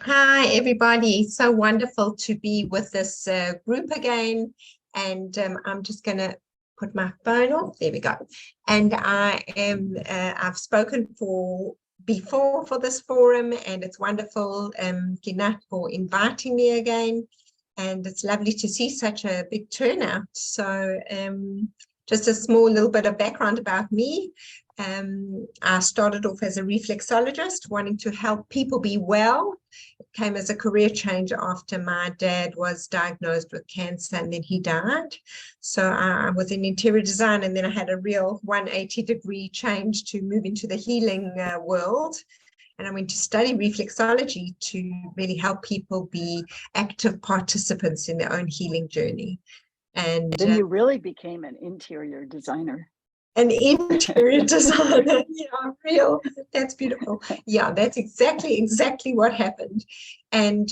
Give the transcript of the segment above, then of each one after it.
Hi, everybody. It's so wonderful to be with this group again. And I'm just going to put my phone off. There we go. And I've spoken before for this forum, and it's wonderful, Ginat, for inviting me again. And it's lovely to see such a big turnout. So just a small little bit of background about me. I started off as a reflexologist, wanting to help people be well. It came as a career change after my dad was diagnosed with cancer and then he died. So I was in interior design, and then I had a real 180-degree change to move into the healing world. And I went to study reflexology to really help people be active participants in their own healing journey. And Then you really became an interior designer. An interior designer. Yeah, real. That's beautiful. Yeah, that's exactly what happened. And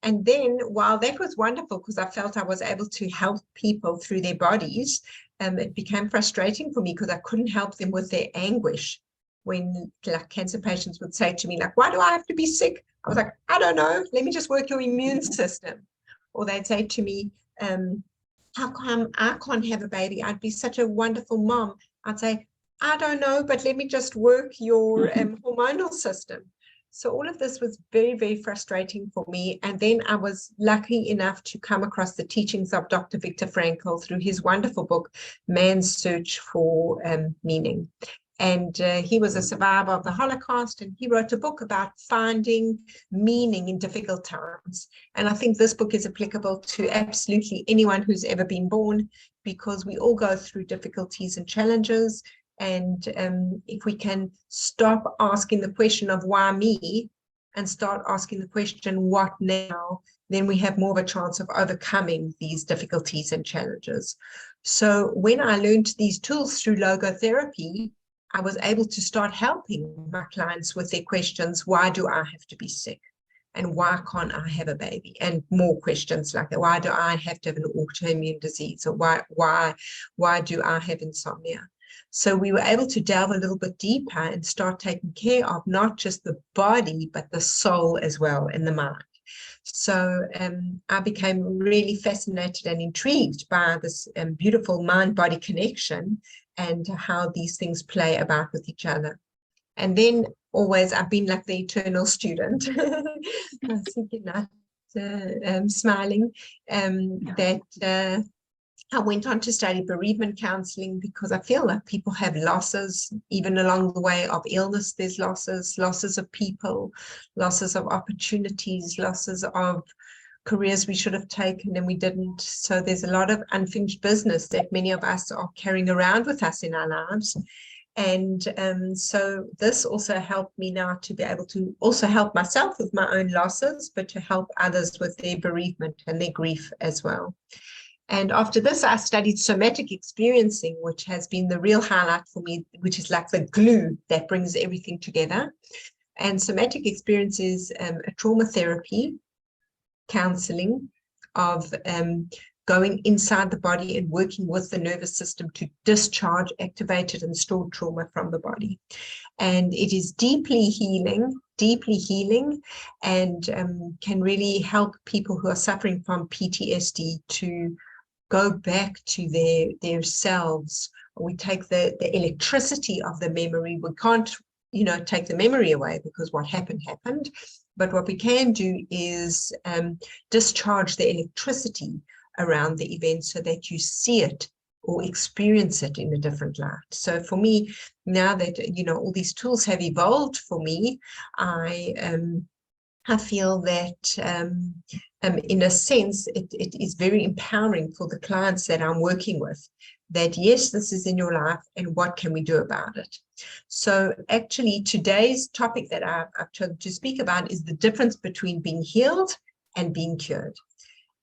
then while that was wonderful because I felt I was able to help people through their bodies, it became frustrating for me because I couldn't help them with their anguish. When like cancer patients would say to me, like, why do I have to be sick? I was like, I don't know. Let me just work your immune system. Or they'd say to me, how come I can't have a baby? I'd be such a wonderful mom. I'd say, I don't know, but let me just work your hormonal system. So all of this was very, very frustrating for me. And then I was lucky enough to come across the teachings of Dr. Viktor Frankl through his wonderful book, Man's Search for Meaning. And he was a survivor of the Holocaust, and he wrote a book about finding meaning in difficult times. And I think this book is applicable to absolutely anyone who's ever been born, because we all go through difficulties and challenges. And if we can stop asking the question of why me and start asking the question, what now, then we have more of a chance of overcoming these difficulties and challenges. So when I learned these tools through logotherapy, I was able to start helping my clients with their questions. Why do I have to be sick? And why can't I have a baby? And more questions like that. Why do I have to have an autoimmune disease? Or why do I have insomnia? So we were able to delve a little bit deeper and start taking care of not just the body, but the soul as well, and the mind. So I became really fascinated and intrigued by this beautiful mind-body connection and how these things play about with each other. And then always I've been like the eternal student. I was thinking that, smiling, that I went on to study bereavement counseling because I feel like people have losses, even along the way of illness. There's losses of people, losses of opportunities, losses of careers we should have taken and we didn't. So there's a lot of unfinished business that many of us are carrying around with us in our lives. And so this also helped me now to be able to also help myself with my own losses, but to help others with their bereavement and their grief as well. And after this, I studied somatic experiencing, which has been the real highlight for me, which is like the glue that brings everything together. And somatic experience is a trauma therapy counseling of going inside the body and working with the nervous system to discharge activated and stored trauma from the body. And it is deeply healing, and can really help people who are suffering from PTSD to go back to their selves. We take the electricity of the memory. We can't, take the memory away because what happened. But what we can do is discharge the electricity around the event so that you see it or experience it in a different light. So for me, now that, all these tools have evolved for me, I feel that in a sense, it is very empowering for the clients that I'm working with, that yes, this is in your life and what can we do about it? So actually today's topic that I've chosen to speak about is the difference between being healed and being cured.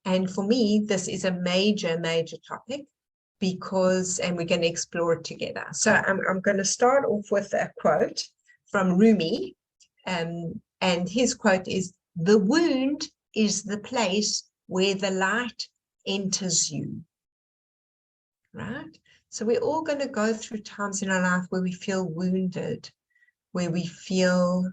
And for me, this is a major topic because, and we're going to explore it together. So I'm going to start off with a quote from Rumi. And his quote is, "The wound is the place where the light enters you." Right? So we're all going to go through times in our life where we feel wounded, where we feel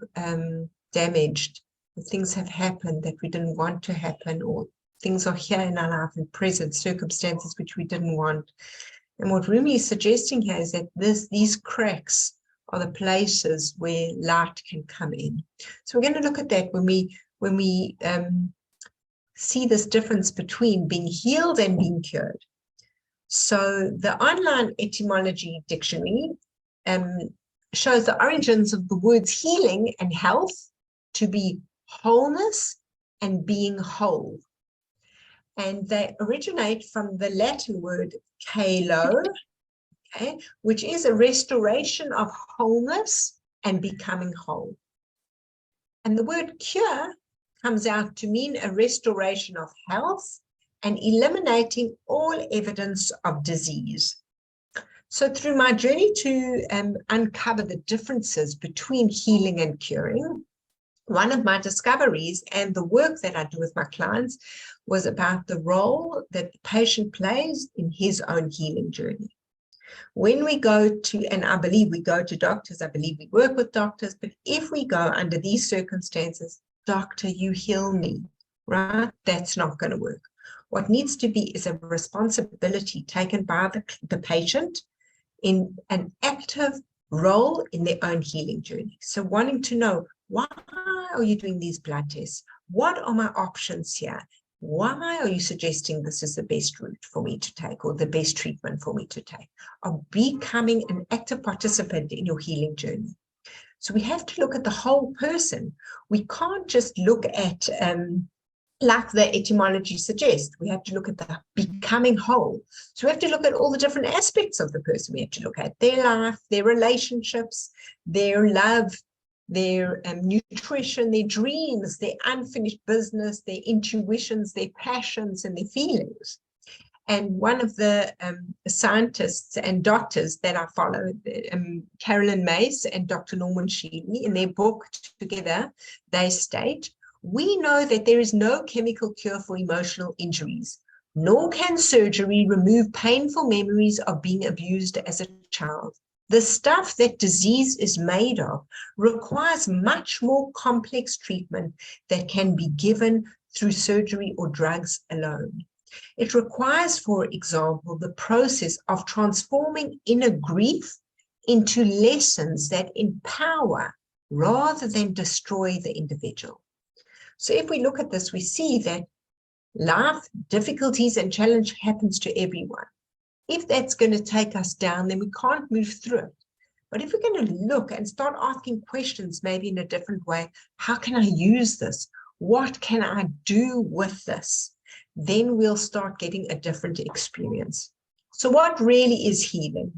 damaged, or things have happened that we didn't want to happen, or things are here in our life and present circumstances which we didn't want. And what Rumi is suggesting here is that these cracks are the places where light can come in. So we're going to look at that when we see this difference between being healed and being cured. So the online etymology dictionary shows the origins of the words healing and health to be wholeness and being whole. And they originate from the Latin word "kalo," okay, which is a restoration of wholeness and becoming whole. And the word cure comes out to mean a restoration of health and eliminating all evidence of disease. So through my journey to uncover the differences between healing and curing, one of my discoveries and the work that I do with my clients was about the role that the patient plays in his own healing journey. When we go to, and I believe we go to doctors, I believe we work with doctors, but if we go under these circumstances, doctor, you heal me, right? That's not going to work. What needs to be is a responsibility taken by the patient in an active role in their own healing journey. So wanting to know, why are you doing these blood tests? What are my options here? Why are you suggesting this is the best route for me to take or the best treatment for me to take? Of becoming an active participant in your healing journey. So we have to look at the whole person. We can't just look at, like the etymology suggests, we have to look at the becoming whole. So we have to look at all the different aspects of the person. We have to look at their life, their relationships, their love, their nutrition, their dreams, their unfinished business, their intuitions, their passions, and their feelings. And one of the scientists and doctors that I follow, Carolyn Mace and Dr. Norman Sheely, in their book together, they state, we know that there is no chemical cure for emotional injuries, nor can surgery remove painful memories of being abused as a child. The stuff that disease is made of requires much more complex treatment that can be given through surgery or drugs alone. It requires, for example, the process of transforming inner grief into lessons that empower rather than destroy the individual. So if we look at this, we see that life, difficulties, and challenge happens to everyone. If that's going to take us down, then we can't move through it. But if we're going to look and start asking questions maybe in a different way, how can I use this? What can I do with this? Then we'll start getting a different experience. So what really is healing?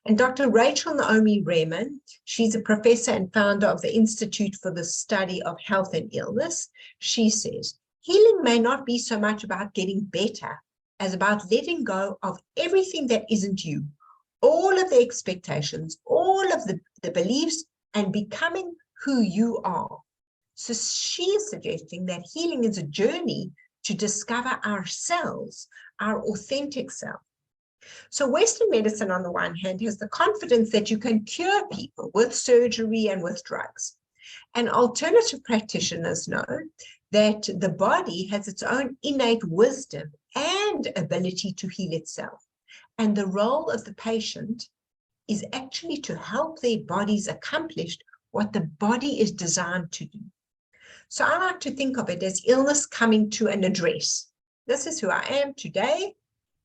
And Dr. Rachel Naomi Remen, she's a professor and founder of the Institute for the Study of Health and Illness. She says, healing may not be so much about getting better as about letting go of everything that isn't you, all of the expectations, all of the beliefs, and becoming who you are. So she is suggesting that healing is a journey to discover ourselves, our authentic self. So Western medicine, on the one hand, has the confidence that you can cure people with surgery and with drugs. And alternative practitioners know that the body has its own innate wisdom and ability to heal itself. And the role of the patient is actually to help their bodies accomplish what the body is designed to do. So I like to think of it as illness coming to an address. This is who I am today.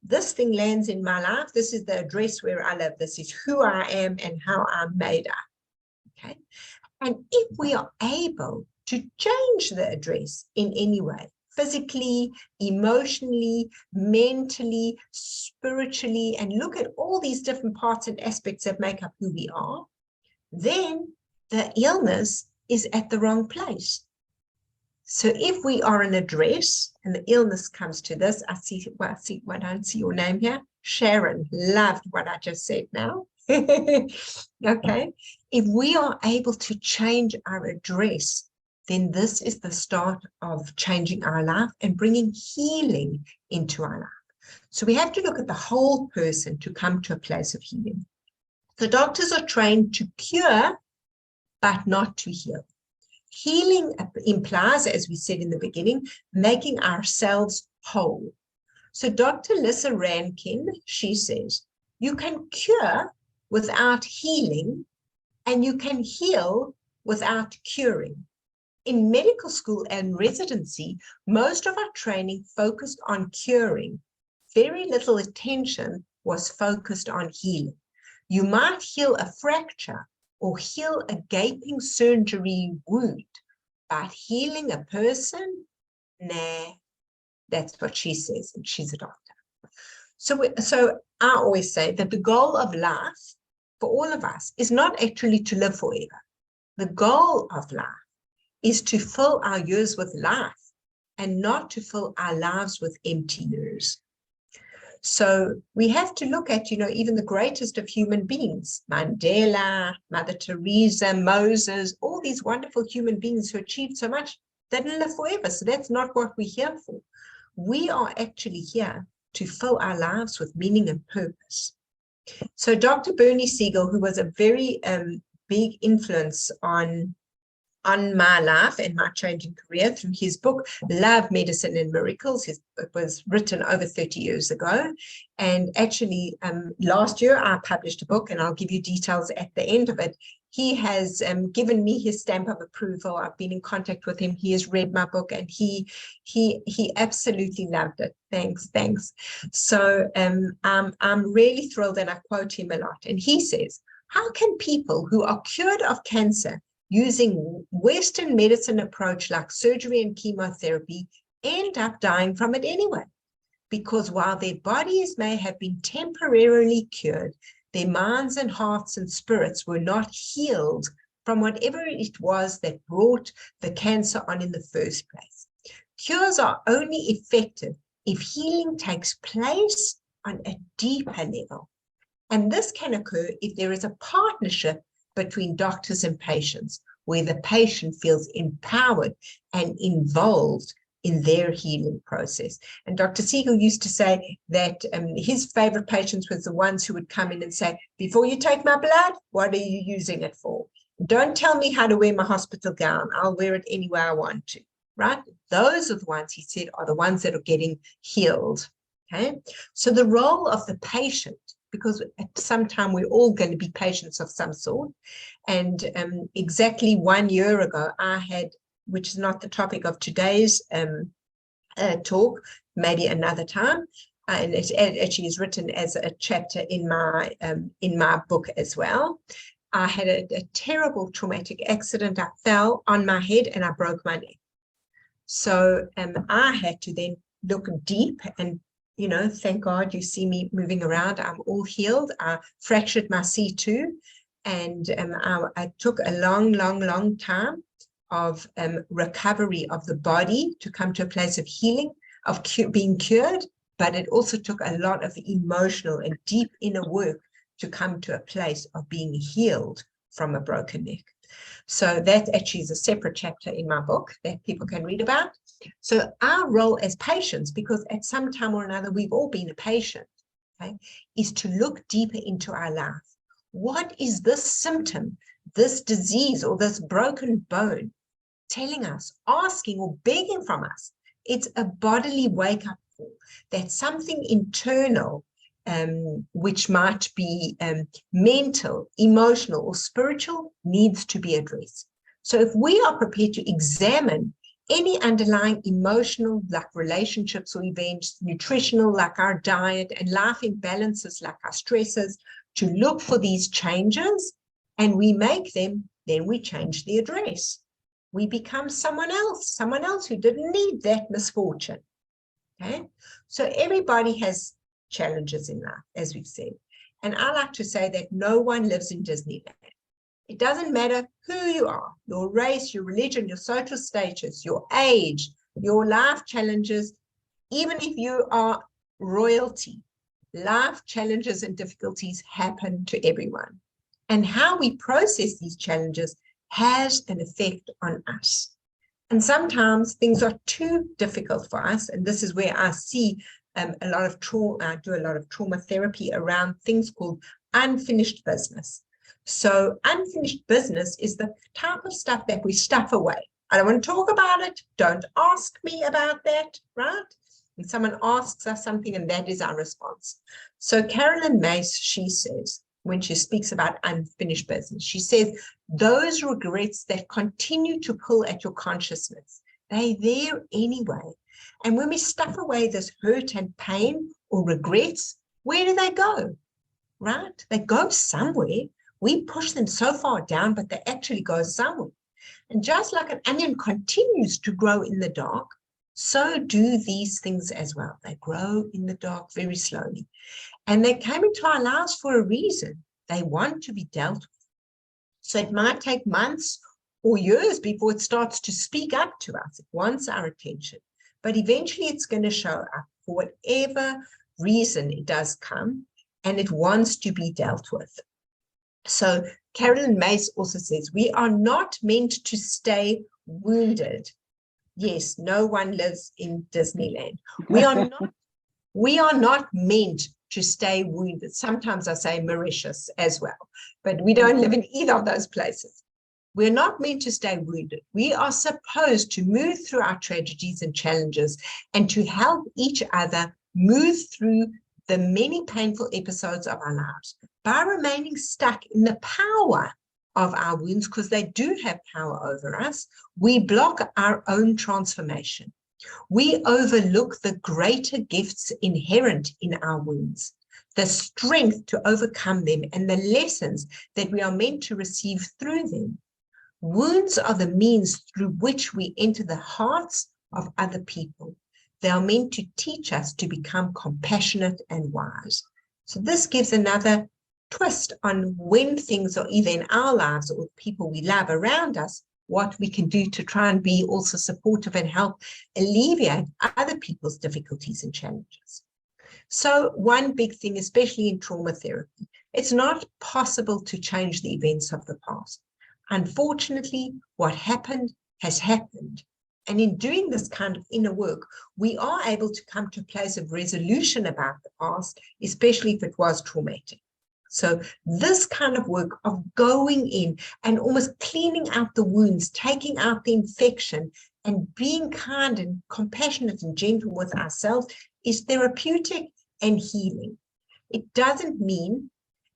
This thing lands in my life. This is the address where I live. This is who I am and how I'm made up. Okay. And if we are able to change the address in any way, physically, emotionally, mentally, spiritually, and look at all these different parts and aspects that make up who we are, then the illness is at the wrong place. So if we are an address and the illness comes to this, I don't see your name here. Sharon, loved what I just said now. Okay. If we are able to change our address, then this is the start of changing our life and bringing healing into our life. So we have to look at the whole person to come to a place of healing. The doctors are trained to cure, but not to heal. Healing implies, as we said in the beginning, making ourselves whole. So Dr. Lissa Rankin, she says, you can cure without healing, and you can heal without curing. In medical school and residency, most of our training focused on curing. Very little attention was focused on healing. You might heal a fracture or heal a gaping surgery wound, but healing a person, nah, that's what she says, and she's a doctor. So I always say that the goal of life for all of us is not actually to live forever. The goal of life is to fill our years with life and not to fill our lives with empty years. So we have to look at, even the greatest of human beings, Mandela, Mother Teresa, Moses, all these wonderful human beings who achieved so much, they didn't live forever. So that's not what we're here for. We are actually here to fill our lives with meaning and purpose. So Dr. Bernie Siegel, who was a very big influence on my life and my changing career through his book, Love, Medicine and Miracles. It was written over 30 years ago. And actually, last year, I published a book, and I'll give you details at the end of it. He has given me his stamp of approval. I've been in contact with him. He has read my book, and he absolutely loved it. Thanks. So I'm really thrilled, and I quote him a lot. And he says, how can people who are cured of cancer using Western medicine approach like surgery and chemotherapy end up dying from it anyway? Because while their bodies may have been temporarily cured, their minds and hearts and spirits were not healed from whatever it was that brought the cancer on in the first place. Cures are only effective if healing takes place on a deeper level. And this can occur if there is a partnership between doctors and patients, where the patient feels empowered and involved in their healing process. And Dr. Siegel used to say that his favorite patients was the ones who would come in and say, before you take my blood, what are you using it for? Don't tell me how to wear my hospital gown. I'll wear it any way I want to, right? Those are the ones, he said, are the ones that are getting healed, okay? So the role of the patient, because at some time we're all going to be patients of some sort. And exactly 1 year ago, I had, which is not the topic of today's talk, maybe another time, and it actually is written as a chapter in my book as well. I had a terrible traumatic accident. I fell on my head and I broke my neck. So I had to then look deep and, thank God you see me moving around. I'm all healed. I fractured my C2, and I took a long time of recovery of the body to come to a place of healing, of being cured, but it also took a lot of emotional and deep inner work to come to a place of being healed from a broken neck. So that actually is a separate chapter in my book that people can read about. So our role as patients, because at some time or another we've all been a patient, okay, is to look deeper into our life. What is this symptom, this disease, or this broken bone telling us, asking or begging from us? It's a bodily wake-up call that something internal, which might be mental, emotional, or spiritual, needs to be addressed. So if we are prepared to examine any underlying emotional, like relationships or events, nutritional, like our diet, and life imbalances, like our stresses, to look for these changes, and we make them, then we change the address. We become someone else who didn't need that misfortune. Okay, so everybody has challenges in life, as we've said. And I like to say that no one lives in Disneyland. It doesn't matter who you are, your race, your religion, your social status, your age, your life challenges. Even if you are royalty, life challenges and difficulties happen to everyone. And how we process these challenges has an effect on us. And sometimes things are too difficult for us. And this is where I see a lot of trauma. I do a lot of trauma therapy around things called unfinished business. So unfinished business is the type of stuff that we stuff away. I don't want to talk about it. Don't ask me about that, right? And someone asks us something and that is our response. So Carolyn Mace, she says, when she speaks about unfinished business, she says, those regrets that continue to pull at your consciousness, they're there anyway. And when we stuff away this hurt and pain or regrets, where do they go? Right? They go somewhere. We push them so far down, but they actually go somewhere. And just like an onion continues to grow in the dark, so do these things as well. They grow in the dark very slowly. And they came into our lives for a reason. They want to be dealt with. So it might take months or years before it starts to speak up to us. It wants our attention. But eventually it's going to show up for whatever reason it does come, and it wants to be dealt with. So Carolyn Mace also says, we are not meant to stay wounded. Yes, no one lives in Disneyland. We are not meant to stay wounded. Sometimes I say Mauritius as well, but we don't live in either of those places. We're not meant to stay wounded. We are supposed to move through our tragedies and challenges and to help each other move through the many painful episodes of our lives by remaining stuck in the power of our wounds, because they do have power over us. We block our own transformation. We overlook the greater gifts inherent in our wounds, the strength to overcome them, and the lessons that we are meant to receive through them. Wounds are the means through which we enter the hearts of other people. They are meant to teach us to become compassionate and wise. So this gives another twist on when things are either in our lives or people we love around us, what we can do to try and be also supportive and help alleviate other people's difficulties and challenges. So one big thing, especially in trauma therapy, it's not possible to change the events of the past. Unfortunately, what happened has happened. And in doing this kind of inner work, we are able to come to a place of resolution about the past, especially if it was traumatic. So this kind of work of going in and almost cleaning out the wounds, taking out the infection, and being kind and compassionate and gentle with ourselves is therapeutic and healing. It doesn't mean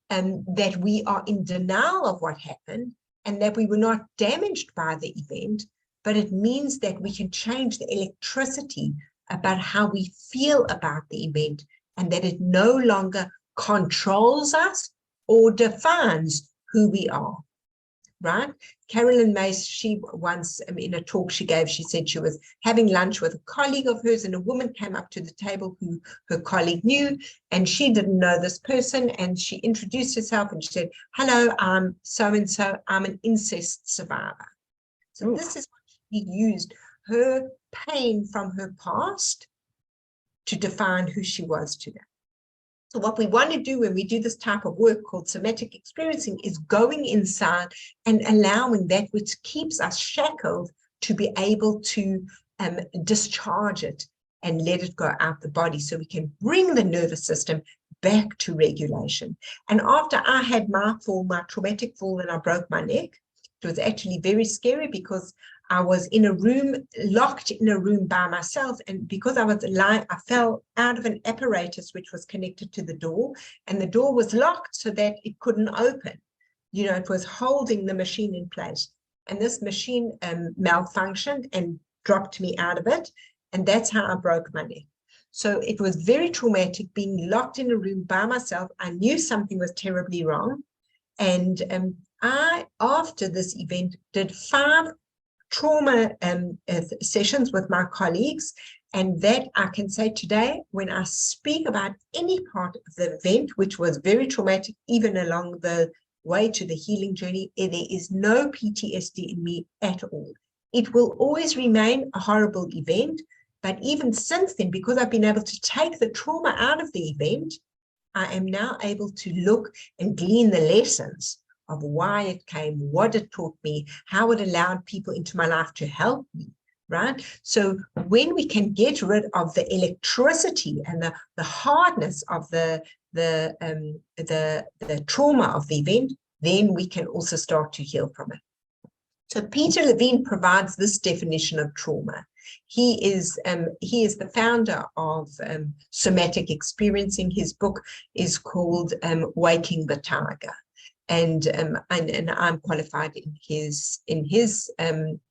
that we are in denial of what happened and that we were not damaged by the event, but it means that we can change the electricity about how we feel about the event, and that it no longer controls us or defines who we are, right? Carolyn Mace, she once in a talk she gave, she said she was having lunch with a colleague of hers, and a woman came up to the table who her colleague knew, and she didn't know this person, and she introduced herself and she said, hello, I'm so-and-so, I'm an incest survivor. So this is what she used, her pain from her past to define who she was today. So what we want to do when we do this type of work called somatic experiencing is going inside and allowing that which keeps us shackled to be able to discharge it and let it go out the body, so we can bring the nervous system back to regulation. And after I had my fall, my traumatic fall, and I broke my neck, it was actually very scary because I was in a room, locked in a room by myself. And because I was lying, I fell out of an apparatus which was connected to the door, and the door was locked so that it couldn't open. You know, it was holding the machine in place. And this machine malfunctioned and dropped me out of it. And that's how I broke my neck. So it was very traumatic being locked in a room by myself. I knew something was terribly wrong. And I, after this event, did 5 trauma sessions with my colleagues, and that I can say today, when I speak about any part of the event, which was very traumatic, even along the way to the healing journey, there is no PTSD in me at all. It will always remain a horrible event, but even since then, because I've been able to take the trauma out of the event, I am now able to look and glean the lessons of why it came, what it taught me, how it allowed people into my life to help me, right? So when we can get rid of the electricity and the hardness of the trauma of the event, then we can also start to heal from it. So Peter Levine provides this definition of trauma. He is the founder of somatic experiencing. His book is called Waking the Tiger. And I'm qualified in his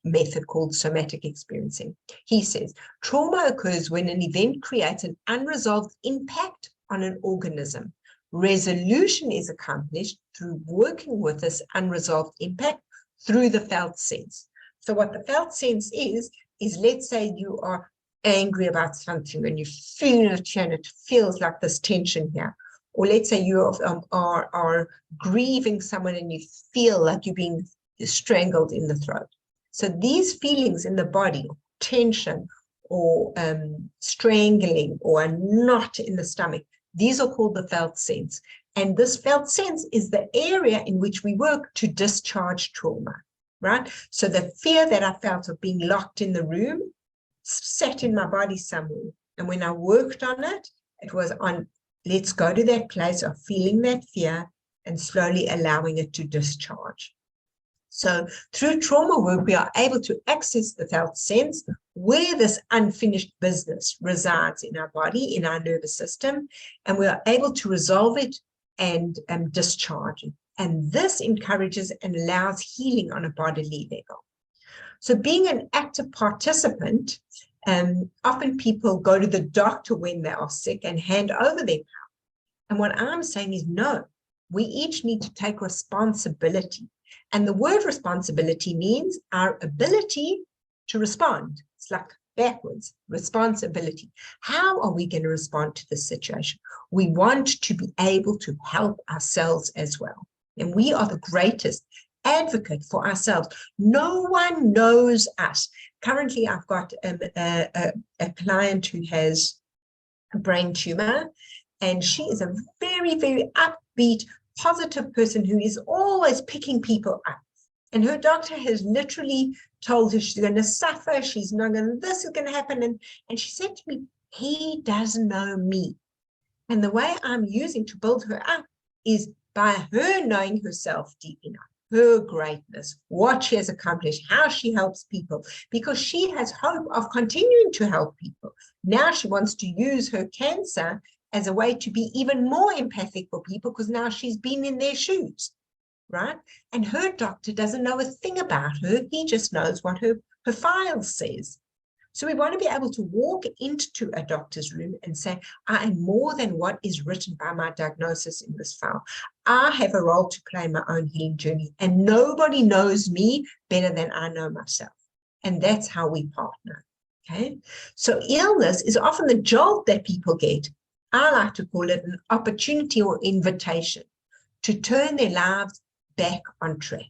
method called somatic experiencing. He says, trauma occurs when an event creates an unresolved impact on an organism. Resolution is accomplished through working with this unresolved impact through the felt sense. So what the felt sense is let's say you are angry about something and you feel it and it feels like this tension here. Or let's say you are grieving someone and you feel like you're being strangled in the throat. So these feelings in the body, tension or strangling or a knot in the stomach, these are called the felt sense. And this felt sense is the area in which we work to discharge trauma, right? So the fear that I felt of being locked in the room sat in my body somewhere. And when I worked on it, it was on, let's go to that place of feeling that fear and slowly allowing it to discharge. So through trauma work, we are able to access the felt sense where this unfinished business resides in our body, in our nervous system, and we are able to resolve it and discharge it. And this encourages and allows healing on a bodily level. So being an active participant, often people go to the doctor when they are sick and hand over their power. And what I'm saying is no, we each need to take responsibility. And the word responsibility means our ability to respond. It's like backwards, responsibility. How are we going to respond to this situation? We want to be able to help ourselves as well. And we are the greatest advocate for ourselves. No one knows us. Currently, I've got a client who has a brain tumor, and she is a very, very upbeat, positive person who is always picking people up. And her doctor has literally told her she's going to suffer, she's not going to, this is going to happen. And she said to me, he doesn't know me. And the way I'm using to build her up is by her knowing herself deep enough, her greatness, what she has accomplished, how she helps people, because she has hope of continuing to help people. Now she wants to use her cancer as a way to be even more empathic for people because now she's been in their shoes, right? And her doctor doesn't know a thing about her. He just knows what her file says. So we want to be able to walk into a doctor's room and say, I am more than what is written by my diagnosis in this file. I have a role to play in my own healing journey, and nobody knows me better than I know myself. And that's how we partner, okay? So illness is often the jolt that people get. I like to call it an opportunity or invitation to turn their lives back on track.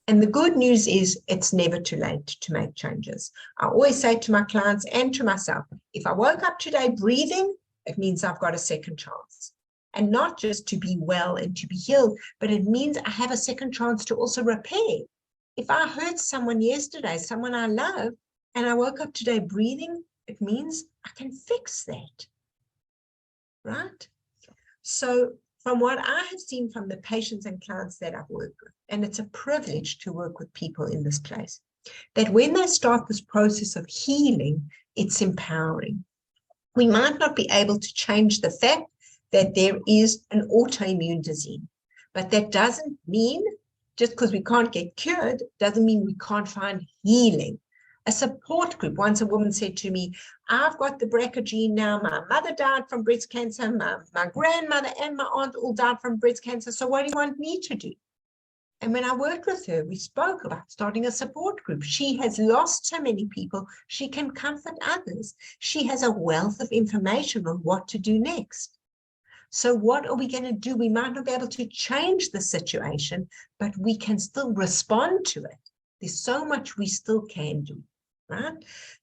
And the good news is it's never too late to make changes. I always say to my clients and to myself, if I woke up today breathing, it means I've got a second chance. And not just to be well and to be healed, but it means I have a second chance to also repair. If I hurt someone yesterday, someone I love, and I woke up today breathing, it means I can fix that, right? So from what I have seen from the patients and clients that I've worked with, and it's a privilege to work with people in this place, that when they start this process of healing, it's empowering. We might not be able to change the fact that there is an autoimmune disease, but that doesn't mean, just because we can't get cured, doesn't mean we can't find healing. A support group. Once a woman said to me, I've got the BRCA gene now. My mother died from breast cancer. My grandmother and my aunt all died from breast cancer. So what do you want me to do? And when I worked with her, we spoke about starting a support group. She has lost so many people. She can comfort others. She has a wealth of information on what to do next. So what are we going to do? We might not be able to change the situation, but we can still respond to it. There's so much we still can do. Right?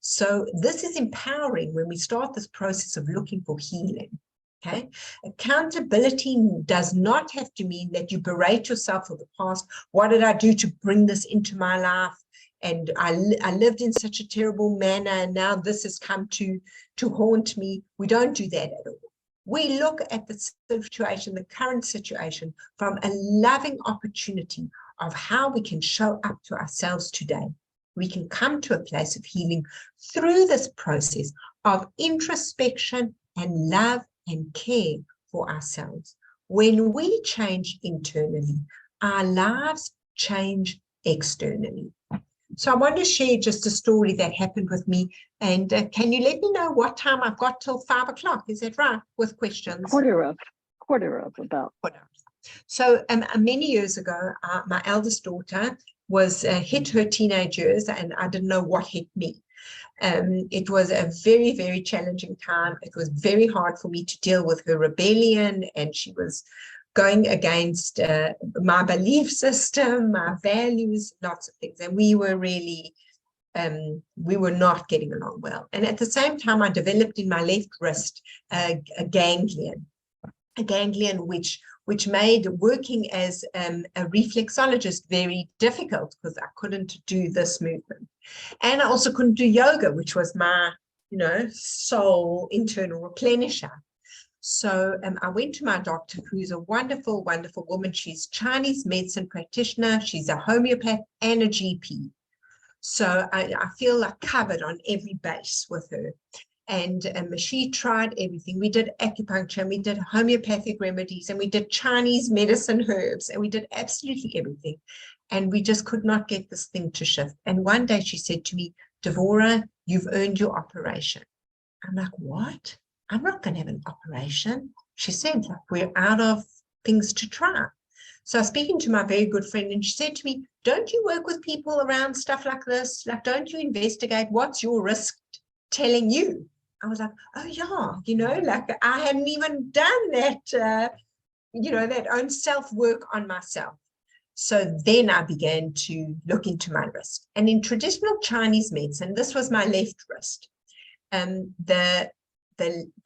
So this is empowering when we start this process of looking for healing. Okay. Accountability does not have to mean that you berate yourself for the past. What did I do to bring this into my life? And I lived in such a terrible manner, and now this has come to haunt me. We don't do that at all. We look at the situation, the current situation, from a loving opportunity of how we can show up to ourselves today. We can come to a place of healing through this process of introspection and love and care for ourselves. When we change internally, our lives change externally. So I want to share just a story that happened with me. And can you let me know what time I've got till 5 o'clock? Is that right? With questions? Quarter of about. So many years ago, my eldest daughter was hit her teenage years, and I didn't know what hit me. It was a very, very challenging time. It was very hard for me to deal with her rebellion, and she was going against my belief system, my values, lots of things. And we were really, we were not getting along well. And at the same time, I developed in my left wrist a ganglion which made working as a reflexologist very difficult, because I couldn't do this movement. And I also couldn't do yoga, which was my, soul internal replenisher. So I went to my doctor, who's a wonderful, wonderful woman. She's Chinese medicine practitioner. She's a homeopath and a GP. So I feel like covered on every base with her. And she tried everything. We did acupuncture, and we did homeopathic remedies, and we did Chinese medicine herbs, and we did absolutely everything. And we just could not get this thing to shift. And one day she said to me, Devorah, you've earned your operation. I'm like, what? I'm not going to have an operation. She said, like, we're out of things to try. So I was speaking to my very good friend, and she said to me, don't you work with people around stuff like this? Like, don't you investigate what's your risk telling you? I was like, oh yeah, like I hadn't even done that, that own self-work on myself. So then I began to look into my wrist. And in traditional Chinese medicine, this was my left wrist. The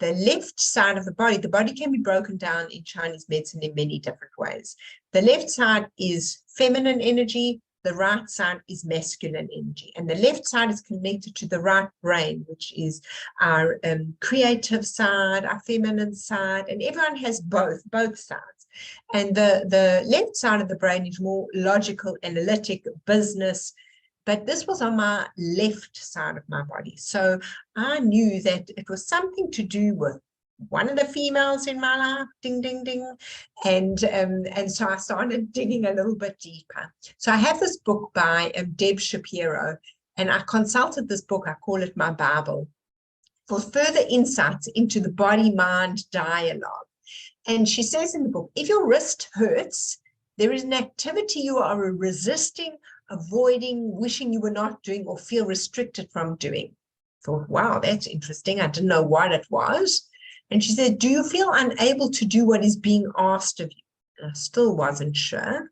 left side of the body can be broken down in Chinese medicine in many different ways. The left side is feminine energy, the right side is masculine energy, and the left side is connected to the right brain, which is our creative side, our feminine side, and everyone has both sides. And the left side of the brain is more logical, analytic, business. But this was on my left side of my body. So I knew that it was something to do with one of the females in my life, ding, ding, ding. And so I started digging a little bit deeper. So I have this book by Deb Shapiro, and I consulted this book. I call it my Bible, for further insights into the body-mind dialogue. And she says in the book, if your wrist hurts, there is an activity you are resisting, avoiding, wishing you were not doing, or feel restricted from doing. I thought, wow, that's interesting. I didn't know what it was. And she said, do you feel unable to do what is being asked of you? And I still wasn't sure.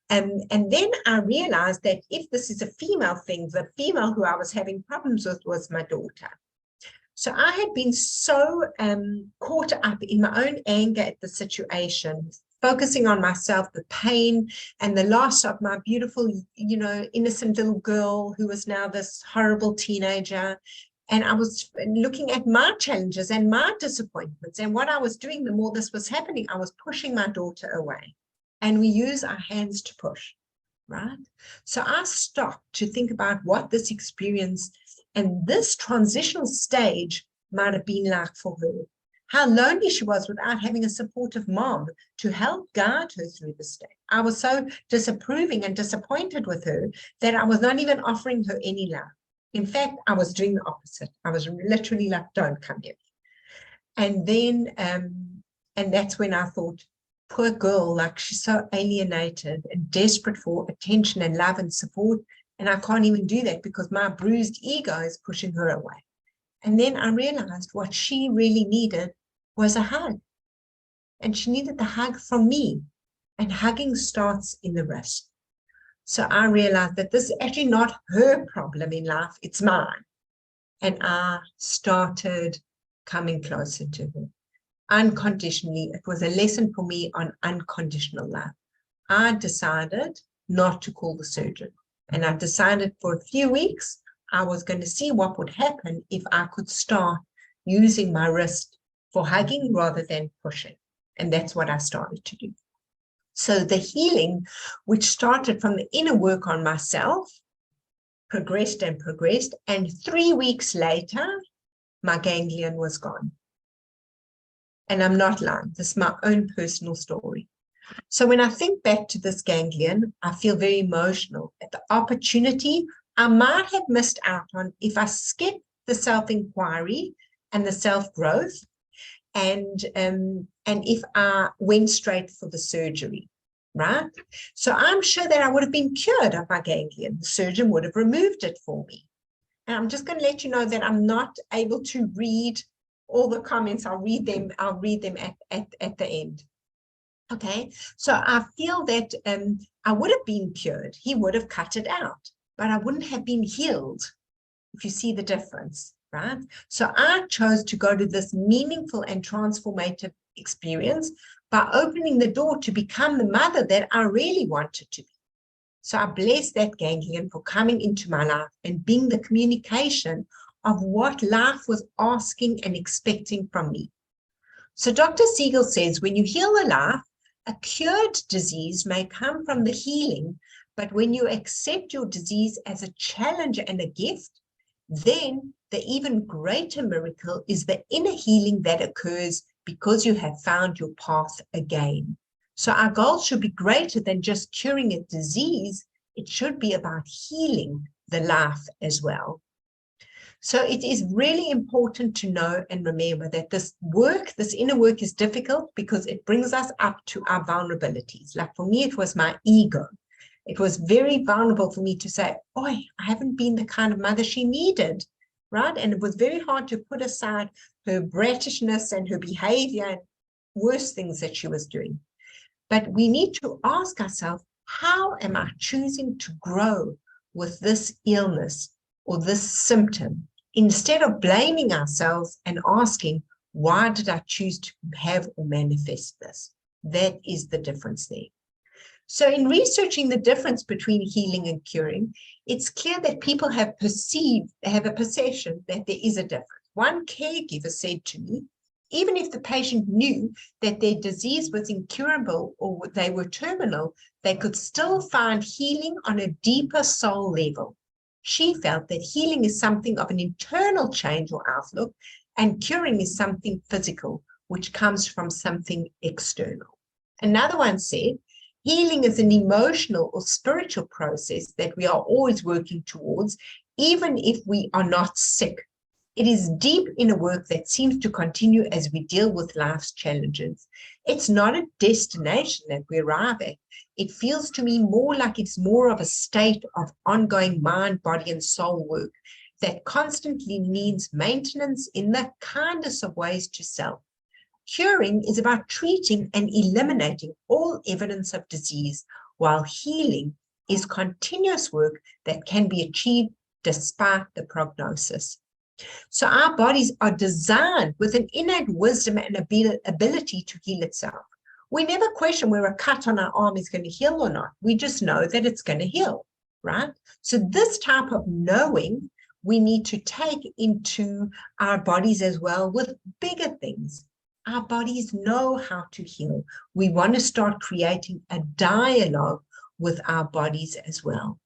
And then I realized that if this is a female thing, the female who I was having problems with was my daughter. So I had been so caught up in my own anger at the situation, focusing on myself, the pain and the loss of my beautiful, innocent little girl who was now this horrible teenager. And I was looking at my challenges and my disappointments. And what I was doing, the more this was happening, I was pushing my daughter away. And we use our hands to push, right? So I stopped to think about what this experience and this transitional stage might have been like for her. How lonely she was without having a supportive mom to help guide her through the stage. I was so disapproving and disappointed with her that I was not even offering her any love. In fact, I was doing the opposite. I was literally like, don't come here. And then, and that's when I thought, poor girl, like she's so alienated and desperate for attention and love and support. And I can't even do that because my bruised ego is pushing her away. And then I realized what she really needed was a hug. And she needed the hug from me. And hugging starts in the wrist. So I realized that this is actually not her problem in life, it's mine. And I started coming closer to her. Unconditionally, it was a lesson for me on unconditional love. I decided not to call the surgeon. And I decided for a few weeks, I was going to see what would happen if I could start using my wrist for hugging rather than pushing. And that's what I started to do. So the healing, which started from the inner work on myself, progressed and progressed. And 3 weeks later, my ganglion was gone. And I'm not lying. This is my own personal story. So when I think back to this ganglion, I feel very emotional at the opportunity I might have missed out on if I skipped the self-inquiry and the self-growth, and if I went straight for the surgery, right? So I'm sure that I would have been cured of my ganglion. The surgeon would have removed it for me. And I'm just going to let you know that I'm not able to read all the comments. I'll read them at the end. Okay, so I feel that I would have been cured. He would have cut it out, but I wouldn't have been healed, if you see the difference, right? So I chose to go to this meaningful and transformative experience by opening the door to become the mother that I really wanted to be. So I bless that ganglion for coming into my life and being the communication of what life was asking and expecting from me. So Dr. Siegel says, when you heal a life, a cured disease may come from the healing, but when you accept your disease as a challenge and a gift, then the even greater miracle is the inner healing that occurs because you have found your path again. So our goal should be greater than just curing a disease. It should be about healing the life as well. So it is really important to know and remember that this inner work is difficult because it brings us up to our vulnerabilities. Like for me, it was my ego. It was very vulnerable for me to say, "Oi, I haven't been the kind of mother she needed," right? And it was very hard to put aside her brattishness and her behavior and worse things that she was doing. But we need to ask ourselves, how am I choosing to grow with this illness or this symptom, instead of blaming ourselves and asking, why did I choose to have or manifest this? That is the difference there. So in researching the difference between healing and curing, it's clear that people have a perception that there is a difference. One caregiver said to me, even if the patient knew that their disease was incurable or they were terminal, they could still find healing on a deeper soul level. She felt that healing is something of an internal change or outlook, and curing is something physical, which comes from something external. Another one said, healing is an emotional or spiritual process that we are always working towards, even if we are not sick. It is deep inner work that seems to continue as we deal with life's challenges. It's not a destination that we arrive at. It feels to me more like it's more of a state of ongoing mind, body, and soul work that constantly needs maintenance in the kindest of ways to self. Curing is about treating and eliminating all evidence of disease, while healing is continuous work that can be achieved despite the prognosis. So our bodies are designed with an innate wisdom and ability to heal itself. We never question whether a cut on our arm is going to heal or not. We just know that it's going to heal, right? So this type of knowing we need to take into our bodies as well with bigger things. Our bodies know how to heal. We want to start creating a dialogue with our bodies as well.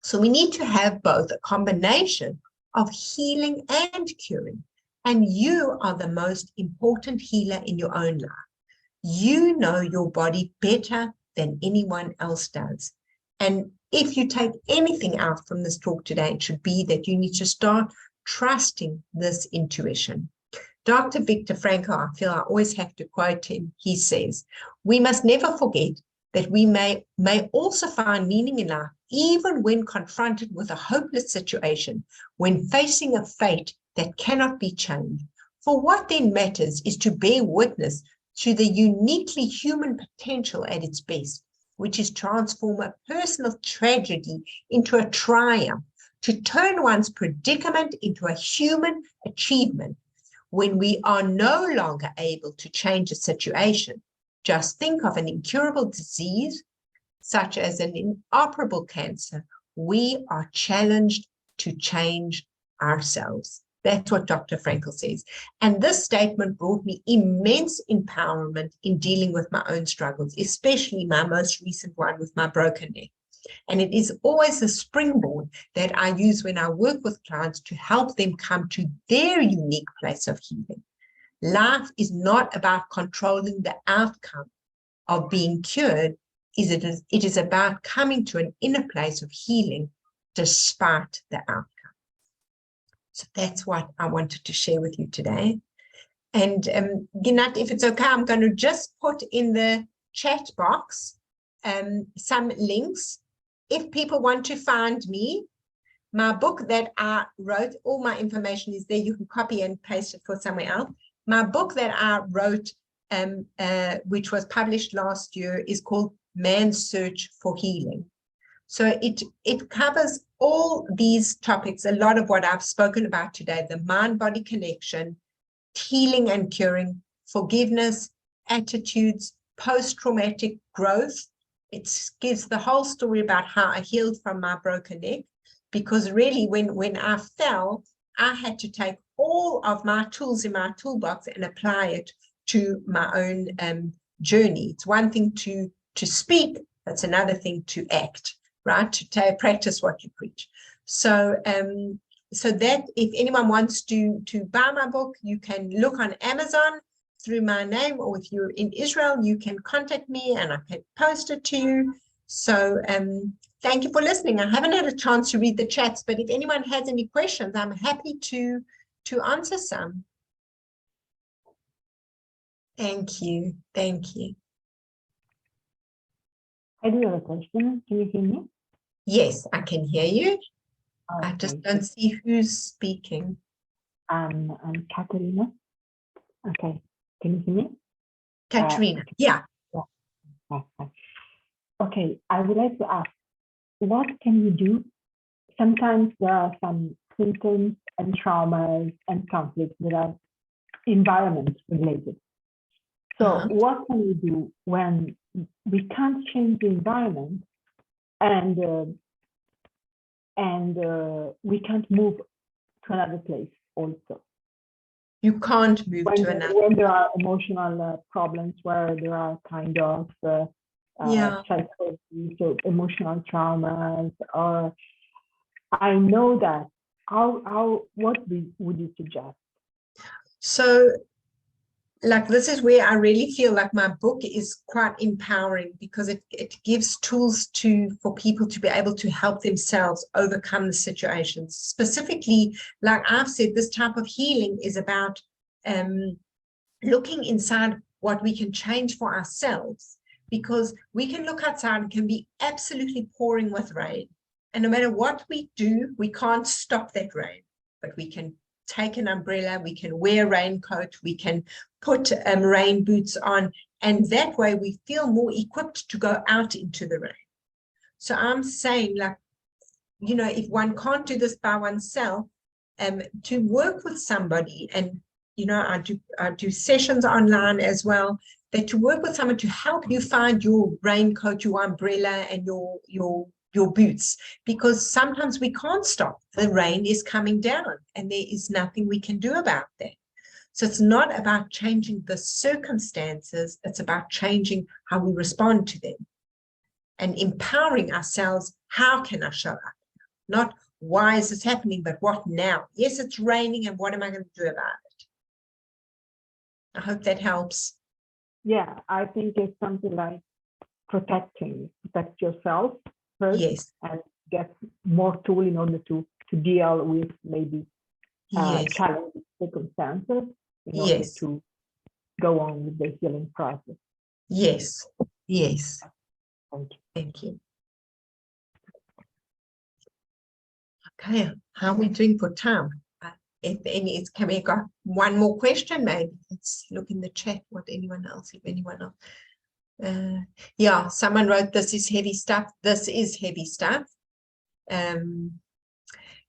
So we need to have both a combination of healing and curing. And you are the most important healer in your own life. You know your body better than anyone else does. And if you take anything out from this talk today, it should be that you need to start trusting this intuition. Dr. Viktor Frankl, I feel I always have to quote him. He says, we must never forget that we may also find meaning in life, even when confronted with a hopeless situation, when facing a fate that cannot be changed. For what then matters is to bear witness to the uniquely human potential at its best, which is transform a personal tragedy into a triumph, to turn one's predicament into a human achievement. When we are no longer able to change a situation, just think of an incurable disease, such as an inoperable cancer. We are challenged to change ourselves. That's what Dr. Frankel says. And this statement brought me immense empowerment in dealing with my own struggles, especially my most recent one with my broken neck. And it is always a springboard that I use when I work with clients to help them come to their unique place of healing. Life is not about controlling the outcome of being cured. It is about coming to an inner place of healing despite the outcome. So that's what I wanted to share with you today. And Ginat, if it's okay, I'm going to just put in the chat box some links. If people want to find me, my book that I wrote, all my information is there. You can copy and paste it for somewhere else. My book that I wrote, which was published last year, is called Man's Search for Healing. So it covers all these topics, a lot of what I've spoken about today, the mind-body connection, healing and curing, forgiveness, attitudes, post-traumatic growth. It gives the whole story about how I healed from my broken neck, because really when I fell, I had to take all of my tools in my toolbox and apply it to my own journey. It's one thing to speak, that's another thing to act, right? To practice what you preach. So so that if anyone wants to buy my book, you can look on Amazon through my name, or if you're in Israel, you can contact me and I can post it to you. So thank you for listening. I haven't had a chance to read the chats, but if anyone has any questions, I'm happy to answer some. Thank you. Thank you. I do have a question. Can you hear me? Yes, I can hear you. Okay. I just don't see who's speaking. I'm Katerina. Okay. Can you hear me? Katrina. Okay. Yeah. Okay. I would like to ask, what can you do? Sometimes there are some symptoms and traumas and conflicts that are environment related. So what can we do when we can't change the environment and we can't move to another place also? You can't move to another. When there are emotional problems, where there are kind of psychology, so emotional traumas, or I know that. What would you suggest? So, like, this is where I really feel like my book is quite empowering, because it gives tools for people to be able to help themselves overcome the situations. Specifically, like I've said, this type of healing is about looking inside what we can change for ourselves, because we can look outside and can be absolutely pouring with rain. And no matter what we do, we can't stop that rain, but we can take an umbrella, we can wear a raincoat, we can put rain boots on, and that way we feel more equipped to go out into the rain. So I'm saying, like, you know, if one can't do this by oneself, to work with somebody, and you know, I do sessions online as well, that to work with someone to help you find your raincoat, your umbrella, and your boots, because sometimes we can't stop. The rain is coming down and there is nothing we can do about that. So it's not about changing the circumstances, it's about changing how we respond to them and empowering ourselves. How can I show up? Not why is this happening, but what now? Yes, it's raining, and what am I going to do about it? I hope that helps. Yeah, I think it's something like protect yourself first, yes, and get more tool in order to deal with maybe challenging circumstances in order to go on with the healing process. Yes, yes. Thank you. Thank you. Okay, how are we doing for time? If any, can we got one more question? Maybe let's look in the chat. If anyone else? Yeah, someone wrote, "This is heavy stuff." This is heavy stuff.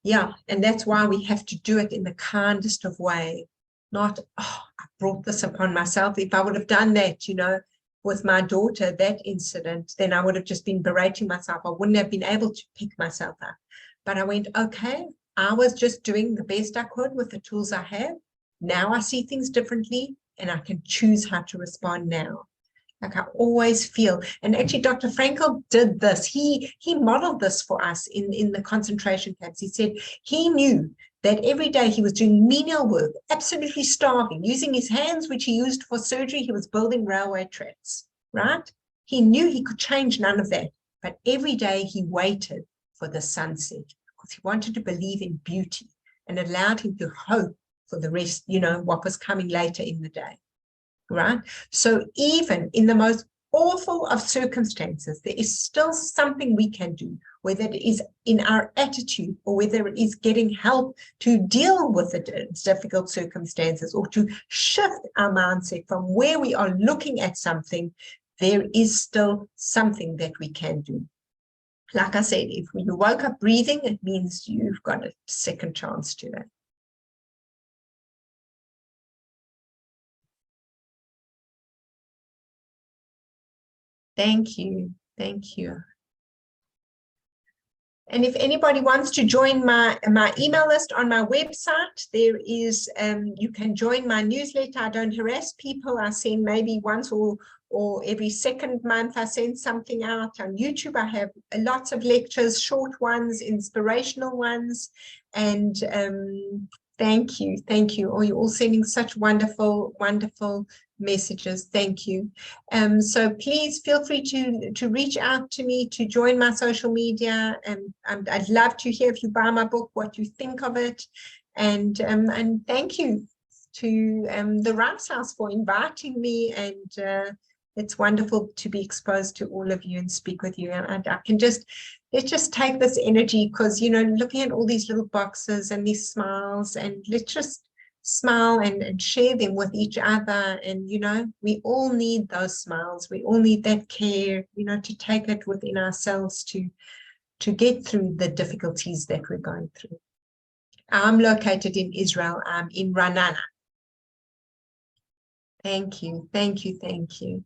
Yeah, and that's why we have to do it in the kindest of way. Not, oh, I brought this upon myself. If I would have done that, you know, with my daughter, that incident, then I would have just been berating myself. I wouldn't have been able to pick myself up. But I went, okay, I was just doing the best I could with the tools I have. Now I see things differently and I can choose how to respond now. Like I always feel, and actually Dr. Frankl did this. He modeled this for us in the concentration camps. He said he knew that every day he was doing menial work, absolutely starving, using his hands, which he used for surgery. He was building railway tracks, right? He knew he could change none of that, but every day he waited for the sunset because he wanted to believe in beauty and allowed him to hope for the rest, you know, what was coming later in the day. Right? So even in the most awful of circumstances, there is still something we can do, whether it is in our attitude or whether it is getting help to deal with the difficult circumstances or to shift our mindset from where we are looking at something. There is still something that we can do. Like I said, if you woke up breathing, it means you've got a second chance to that. Thank you. Thank you. And if anybody wants to join my email list on my website, there is, you can join my newsletter. I don't harass people. I send maybe once or every second month, I send something out. On YouTube, I have lots of lectures, short ones, inspirational ones. And thank you. Thank you. Oh, you're all sending such wonderful, wonderful messages. Thank you. So please feel free to reach out to me, to join my social media, and I'd love to hear if you buy my book, what you think of it. And thank you to the Rice House for inviting me, and it's wonderful to be exposed to all of you and speak with you. And I can just, let's just take this energy, because, you know, looking at all these little boxes and these smiles, and let's just smile and share them with each other. And, you know, we all need those smiles. We all need that care, you know, to take it within ourselves to get through the difficulties that we're going through. I'm located in Israel. I'm in Raanana. Thank you. Thank you. Thank you.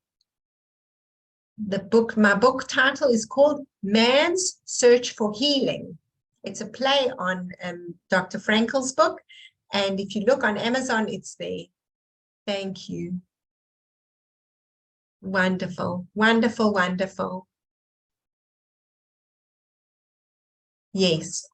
My book title is called Man's Search for Healing. It's a play on Dr. Frankl's book. And if you look on Amazon, it's there. Thank you. Wonderful, wonderful, wonderful. Yes.